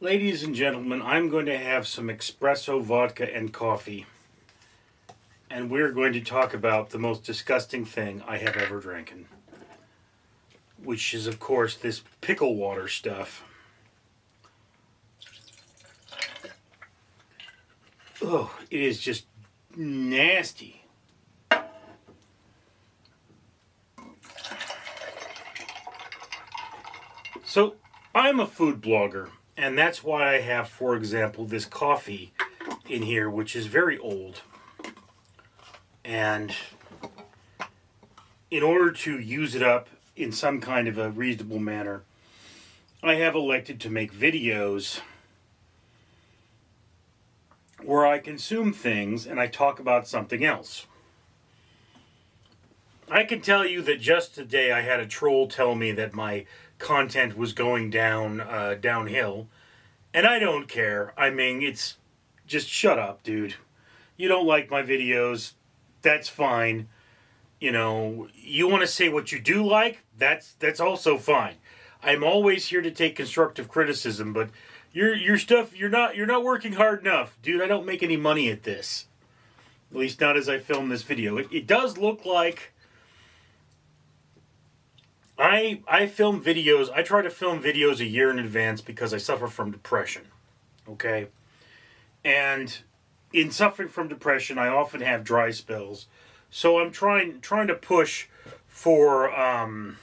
Ladies and gentlemen, I'm going to have some espresso vodka and coffee. And we're going to talk about the most disgusting thing I have ever drinking. Which is, of course, this pickle water stuff. Oh, it is just nasty. So, I'm a food blogger. And that's why I have, for example, this coffee in here, which is very old. And in order to use it up in some kind of a reasonable manner, I have elected to make videos where I consume things and I talk about something else. I can tell you that just today I had a troll tell me that my content was going downhill, and I don't care. I mean, it's just shut up, dude. You don't like my videos, that's fine. You know, you want to say what you do like, that's also fine. I'm always here to take constructive criticism, but your stuff, you're not working hard enough, dude. I don't make any money at this. At least not as I film this video. It does look like I film videos. I try to film videos a year in advance because I suffer from depression. Okay? And in suffering from depression, I often have dry spells. So I'm trying to push for a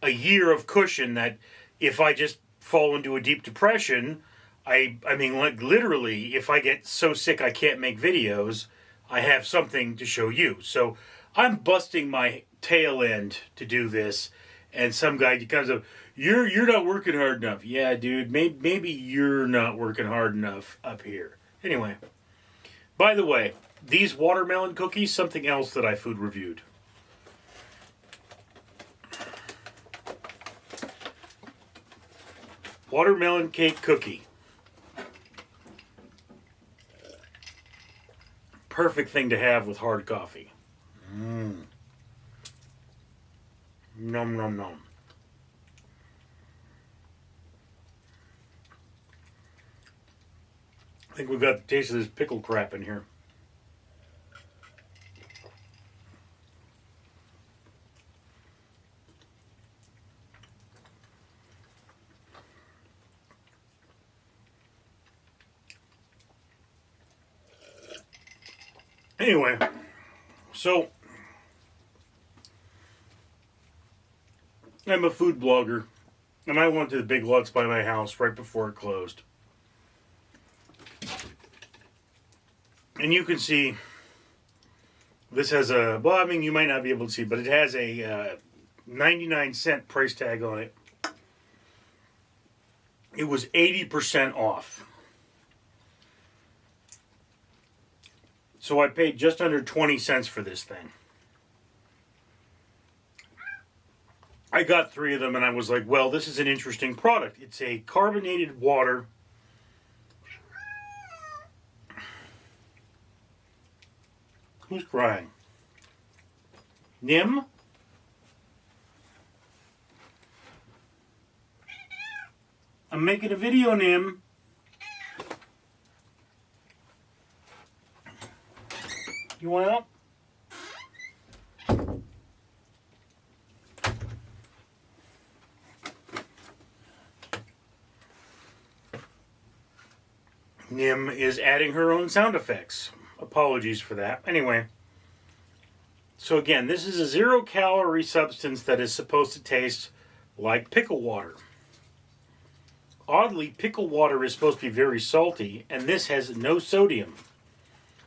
year of cushion that if I just fall into a deep depression, I mean, like, literally, if I get so sick I can't make videos, I have something to show you. So I'm busting my tail end to do this, and some guy comes up, you're not working hard enough. Yeah, dude, maybe you're not working hard enough up here. Anyway, by the way, these watermelon cookies, something else that I food reviewed. Watermelon cake cookie. Perfect thing to have with hard coffee. Nom nom nom. I think we've got the taste of this pickle crap in here. Anyway, so I'm a food blogger, and I went to the Big Lots by my house right before it closed. And you can see this has a, well, I mean, you might not be able to see, but it has a 99-cent price tag on it. It was 80% off. So I paid just under 20 cents for this thing. I got 3 of them and I was like, well, this is an interesting product. It's a carbonated water. Who's crying? Nim? I'm making a video, Nim. You want out? Nim is adding her own sound effects. Apologies for that. Anyway, so again, this is a 0-calorie substance that is supposed to taste like pickle water. Oddly, pickle water is supposed to be very salty, and this has no sodium.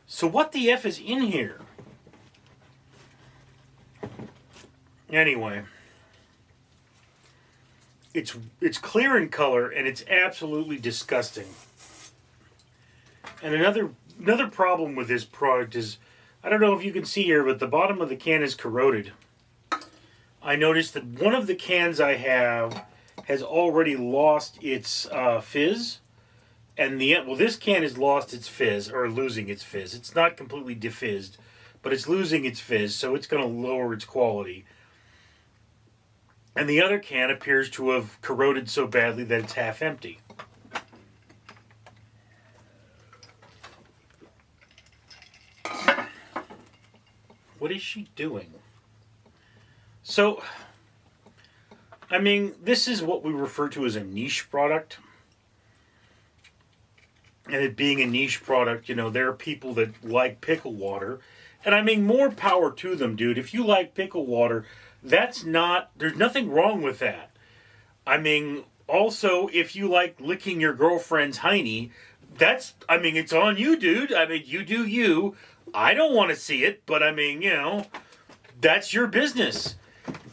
So what the F is in here? Anyway, it's clear in color, and it's absolutely disgusting. And another problem with this product is, I don't know if you can see here, but the bottom of the can is corroded. I noticed that one of the cans I have has already lost its fizz. And this can has lost its fizz, or losing its fizz. It's not completely defizzed, but it's losing its fizz, so it's going to lower its quality. And the other can appears to have corroded so badly that it's half empty. What is she doing? So, I mean, this is what we refer to as a niche product. And it being a niche product, there are people that like pickle water. And I mean, more power to them, dude. If you like pickle water, there's nothing wrong with that. I mean, also, if you like licking your girlfriend's hiney, it's on you, dude. I mean, you do you. I don't want to see it, but I mean, that's your business.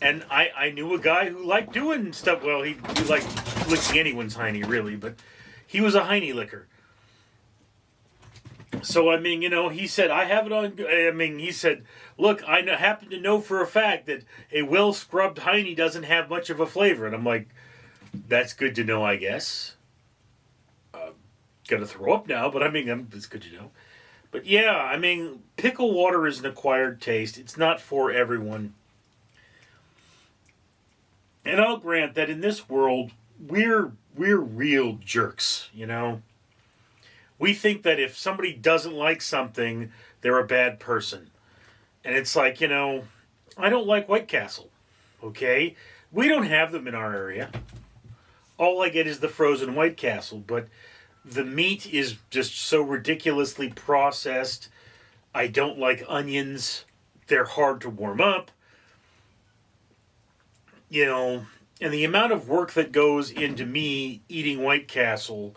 And I knew a guy who liked doing stuff. Well, he liked licking anyone's hiney, really, but he was a hiney licker. So, I mean, he said, I have it on. I mean, he said, look, I happen to know for a fact that a well-scrubbed hiney doesn't have much of a flavor. And I'm like, that's good to know, I guess. Gonna throw up now, but I mean, it's good to know. But yeah, I mean, pickle water is an acquired taste. It's not for everyone. And I'll grant that in this world, we're real jerks, We think that if somebody doesn't like something, they're a bad person. And it's like, I don't like White Castle, okay? We don't have them in our area. All I get is the frozen White Castle, but the meat is just so ridiculously processed. I don't like onions. They're hard to warm up. And the amount of work that goes into me eating White Castle,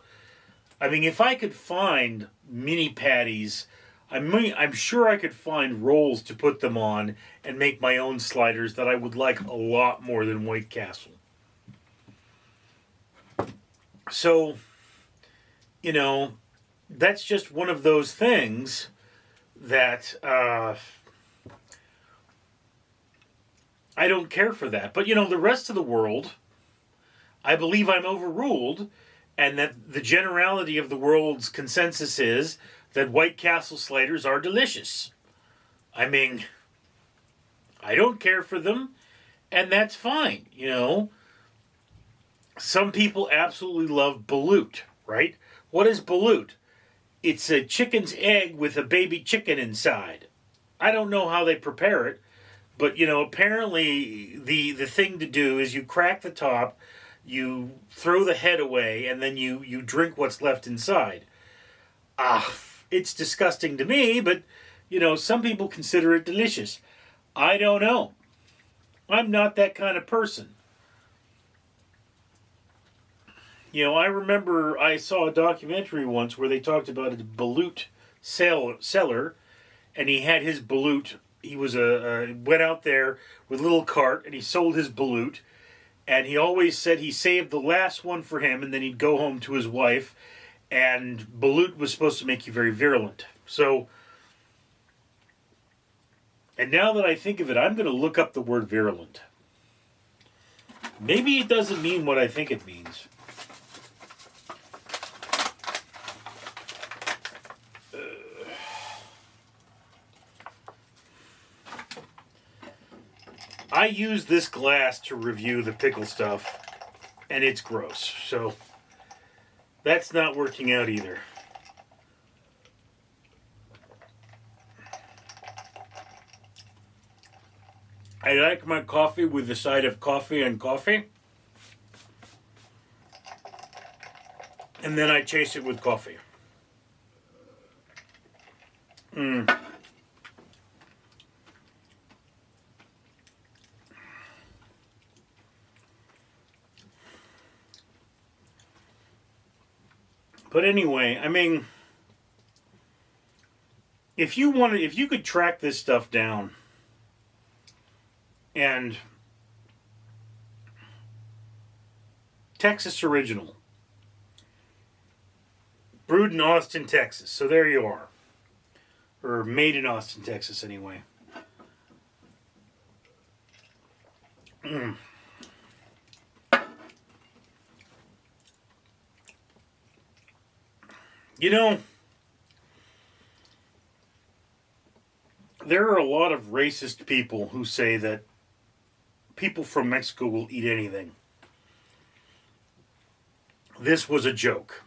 I mean, if I could find mini patties, I'm sure I could find rolls to put them on and make my own sliders that I would like a lot more than White Castle. So, that's just one of those things that I don't care for that. But, the rest of the world, I believe I'm overruled, and that the generality of the world's consensus is that White Castle sliders are delicious. I mean, I don't care for them, and that's fine, Some people absolutely love balut, right? What is balut? It's a chicken's egg with a baby chicken inside. I don't know how they prepare it, but, apparently the thing to do is you crack the top, you throw the head away, and then you drink what's left inside. It's disgusting to me, but, some people consider it delicious. I don't know. I'm not that kind of person. I remember I saw a documentary once where they talked about a balut seller, and he had his balut. He was went out there with a little cart, and he sold his balut, and he always said he saved the last one for him, and then he'd go home to his wife, and balut was supposed to make you very virulent. So, and now that I think of it, I'm going to look up the word virulent. Maybe it doesn't mean what I think it means. I use this glass to review the pickle stuff, and it's gross. So, that's not working out either. I like my coffee with a side of coffee and coffee. And then I chase it with coffee. But anyway, I mean, if you could track this stuff down and Texas original, brewed in Austin, Texas. So there you are. Or made in Austin, Texas anyway. There are a lot of racist people who say that people from Mexico will eat anything. This was a joke.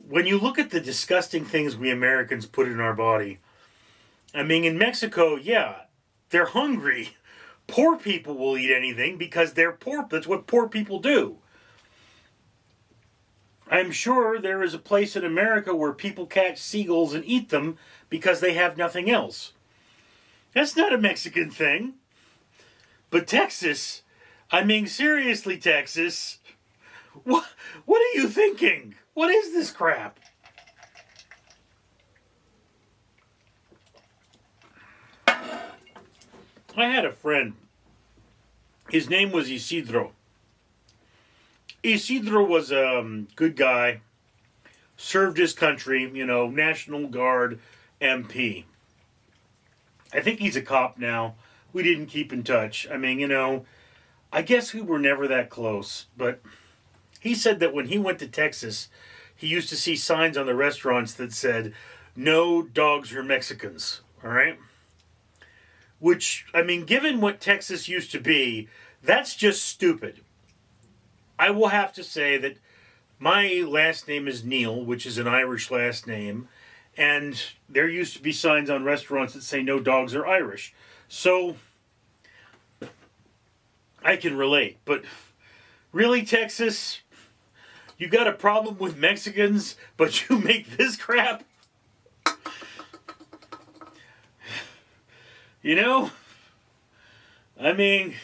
When you look at the disgusting things we Americans put in our body, I mean, in Mexico, yeah, they're hungry. Poor people will eat anything because they're poor. That's what poor people do. I'm sure there is a place in America where people catch seagulls and eat them because they have nothing else. That's not a Mexican thing. But Texas, I mean, seriously, Texas, what are you thinking? What is this crap? I had a friend. His name was Isidro. Isidro was a good guy. Served his country, National Guard MP. I think he's a cop now. We didn't keep in touch. I mean, I guess we were never that close. But he said that when he went to Texas, he used to see signs on the restaurants that said, "No dogs or Mexicans." All right? Which, I mean, given what Texas used to be, that's just stupid. I will have to say that my last name is Neal, which is an Irish last name, and there used to be signs on restaurants that say no dogs are Irish. So, I can relate. But really, Texas, you got a problem with Mexicans, but you make this crap? I mean,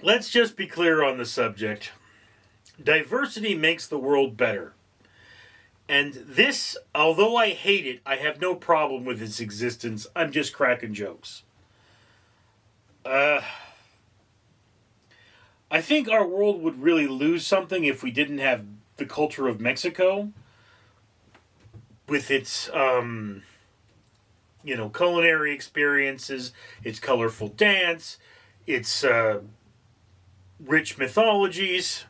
let's just be clear on the subject. Diversity makes the world better. And this, although I hate it, I have no problem with its existence. I'm just cracking jokes. I think our world would really lose something if we didn't have the culture of Mexico with its, culinary experiences, its colorful dance, its rich mythologies.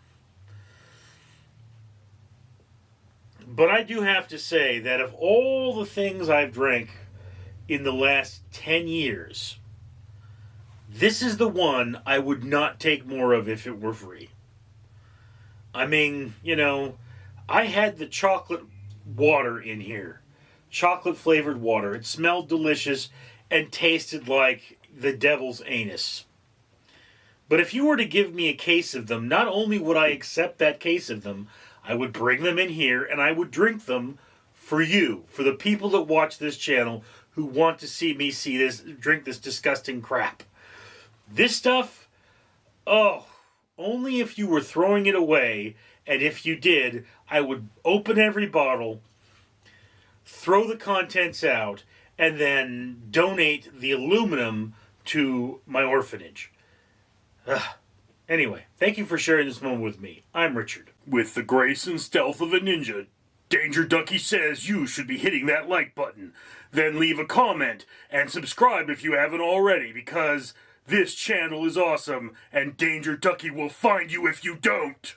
But I do have to say that of all the things I've drank in the last 10 years, this is the one I would not take more of if it were free. I mean, I had the chocolate water in here. Chocolate flavored water. It smelled delicious and tasted like the devil's anus. But if you were to give me a case of them, not only would I accept that case of them, I would bring them in here and I would drink them for you, for the people that watch this channel who want to see me drink this disgusting crap. This stuff, only if you were throwing it away, and if you did, I would open every bottle, throw the contents out, and then donate the aluminum to my orphanage. Anyway, thank you for sharing this moment with me. I'm Richard. With the grace and stealth of a ninja, Danger Ducky says you should be hitting that like button. Then leave a comment and subscribe if you haven't already, because this channel is awesome, and Danger Ducky will find you if you don't!